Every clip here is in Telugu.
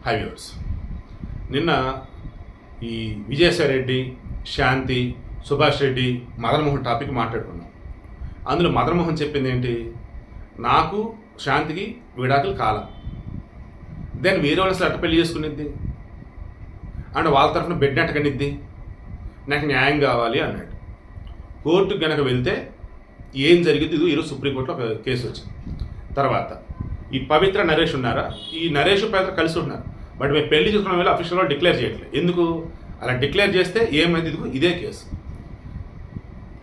హైవ్యూర్స్ నిన్న ఈ విజయసాయి రెడ్డి, శాంతి, సుభాష్ రెడ్డి, మదన్మోహన్ టాపిక్ మాట్లాడుకున్నాం. అందులో మదన్మోహన్ చెప్పింది ఏంటి, నాకు శాంతికి విడాకులు కాల, దెన్ వేరే వాళ్ళ అట్ట పెళ్లి చేసుకునిద్ది అండ్ వాళ్ళ తరఫున బెడ్ అట్టకనిద్ది, నాకు న్యాయం కావాలి అన్నాడు. కోర్టుకు కనుక వెళ్తే ఏం జరిగింది, ఇది ఈరోజు సుప్రీంకోర్టులో ఒక కేసు వచ్చింది. తర్వాత ఈ పవిత్ర నరేష్ ఉన్నారా, ఈ నరేష్ పవిత్ర కలిసి ఉన్నారు, బట్ మేము పెళ్లి చేసుకున్న వేళ అఫీషియల్గా డిక్లేర్ చేయట్లేదు. ఎందుకు అలా డిక్లేర్ చేస్తే ఏమైంది, ఇదిగో ఇదే కేసు.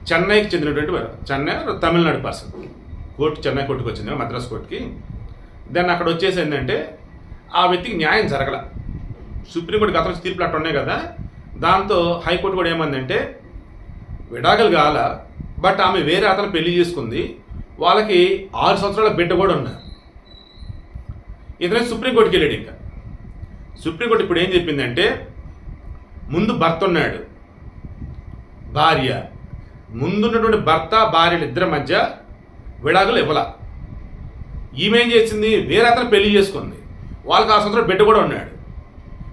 చెన్నైకి చెందినటువంటి చెన్నై తమిళనాడు పర్సన్ కోర్టు, చెన్నై కోర్టుకు వచ్చింది, మద్రాస్ కోర్టుకి. దెన్ అక్కడ వచ్చేసి ఏంటంటే ఆ వ్యక్తికి న్యాయం జరగల. సుప్రీంకోర్టు గతంలో తీర్పులు అట్లా ఉన్నాయి కదా, దాంతో హైకోర్టు కూడా ఏమందంటే విడాకులు కాల, బట్ ఆమె వేరే అతను పెళ్లి చేసుకుంది, వాళ్ళకి 6 సంవత్సరాల బిడ్డ కూడా ఉన్నారు. ఇతనే సుప్రీంకోర్టుకి వెళ్ళాడు. ఇంకా సుప్రీంకోర్టు ఇప్పుడు ఏం చెప్పిందంటే, ముందు భర్త ఉన్నాడు, భార్య, ముందున్నటువంటి భర్త భార్యల ఇద్దరి మధ్య విడాకులు ఇవ్వాల. ఈమె ఏం చేసింది, వేరే అతను పెళ్లి చేసుకుంది, వాళ్ళకి 6 సంవత్సరాల బిడ్డ కూడా ఉన్నాడు.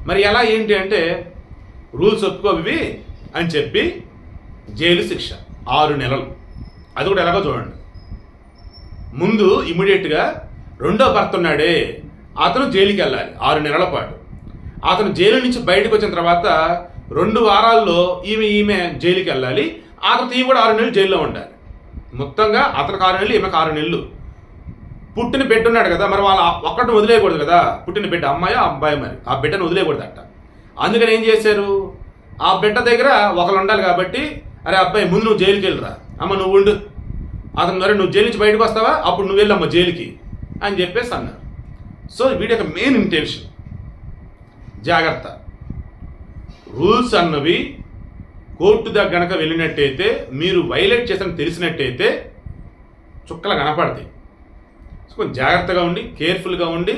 మరి ఎలా ఏంటి అంటే రూల్స్ ఒప్పుకోవి అని చెప్పి జైలు శిక్ష 6 నెలలు. అది కూడా ఎలాగో చూడండి. ముందు ఇమీడియట్గా రెండో భర్త ఉన్నాడే అతను జైలుకి వెళ్ళాలి 6 నెలల పాటు. అతను జైలు నుంచి బయటకు వచ్చిన తర్వాత 2 వారాల్లో ఈమె జైలుకి వెళ్ళాలి. ఆ తర్వాత ఈమె కూడా 6 నెలలు జైల్లో ఉండాలి. మొత్తంగా అతనికి 6 నెలలు, ఈమెకు 6 నెలలు. పుట్టిన బిడ్డ ఉన్నాడు కదా, మరి వాళ్ళ ఒక్కటిని వదిలేయకూడదు కదా, పుట్టిన బిడ్డ అమ్మాయి అబ్బాయి, మరి ఆ బిడ్డను వదిలేయకూడదు అట్ట. అందుకని ఏం చేశారు, ఆ బిడ్డ దగ్గర ఒకరు ఉండాలి కాబట్టి, అరే అబ్బాయి ముందు నువ్వు జైలుకి వెళ్ళరా, అమ్మ నువ్వు ఉండు, అతను మరి నువ్వు జైలు నుంచి బయటకు వస్తావా, అప్పుడు నువ్వు వెళ్ళమ్మా జైలుకి అని చెప్పేసి అన్నారు. సో వీడి యొక్క మెయిన్ ఇంటెన్షన్, జాగ్రత్త, రూల్స్ అన్నవి కోర్టు దగ్గర గనక వెళ్ళినట్టయితే, మీరు వైలేట్ చేసిన తెలిసినట్టయితే చుక్కలు కనపడతాయి. సో కొంచెం జాగ్రత్తగా ఉండి, కేర్ఫుల్గా ఉండి,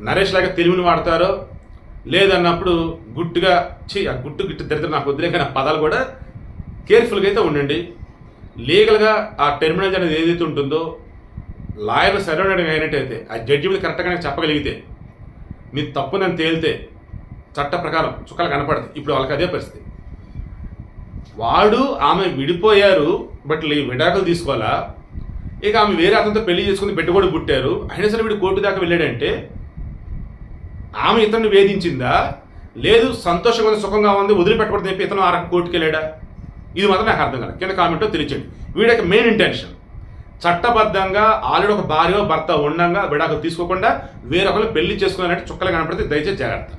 నరేష్ లాగా తెలివిని వాడతారో లేదన్నప్పుడు గుట్టుగా ఆ గుట్టు గిట్టు దరిద్ర నాకు వదిలే, కానీ ఆ పదాలు కూడా కేర్ఫుల్గా అయితే ఉండండి. లీగల్గా ఆ టెర్మినాలజీ అనేది ఏదైతే ఉంటుందో, లాయర్లు సరైన అయినట్టయితే, ఆ జడ్జి మీద కరెక్ట్గా చెప్పగలిగితే, మీరు తప్పునని తేలితే చట్ట ప్రకారం చుక్కలు కనపడతాయి. ఇప్పుడు వాళ్ళకి అదే పరిస్థితి. వాడు ఆమె విడిపోయారు, బట్ విడాకులు తీసుకోవాలా, ఇక ఆమె వేరే అతనితో పెళ్లి చేసుకుని బిడ్డ కూడా పుట్టారు, అయినా సరే వీడు కోర్టు దాకా వెళ్ళాడంటే ఆమె ఇతన్ని వేధించిందా, లేదు సంతోషంగా ఉంది, సుఖంగా ఉంది, వదిలిపెట్టకూడదు చెప్పి ఇతను ఆ రకం కోర్టుకు వెళ్ళాడా, ఇది మాత్రం నాకు అర్థం కాదు. కింద కామెంట్లో తెలియచండి. వీడి యొక్క మెయిన్ ఇంటెన్షన్ చట్టబద్ధంగా ఆల్రెడీ ఒక భార్య భర్త ఉండంగా విడాకులు తీసుకోకుండా వేరొకరు పెళ్లి చేసుకున్నారంటే చుక్కలు కనపడితే దయచేసి జాగ్రత్త.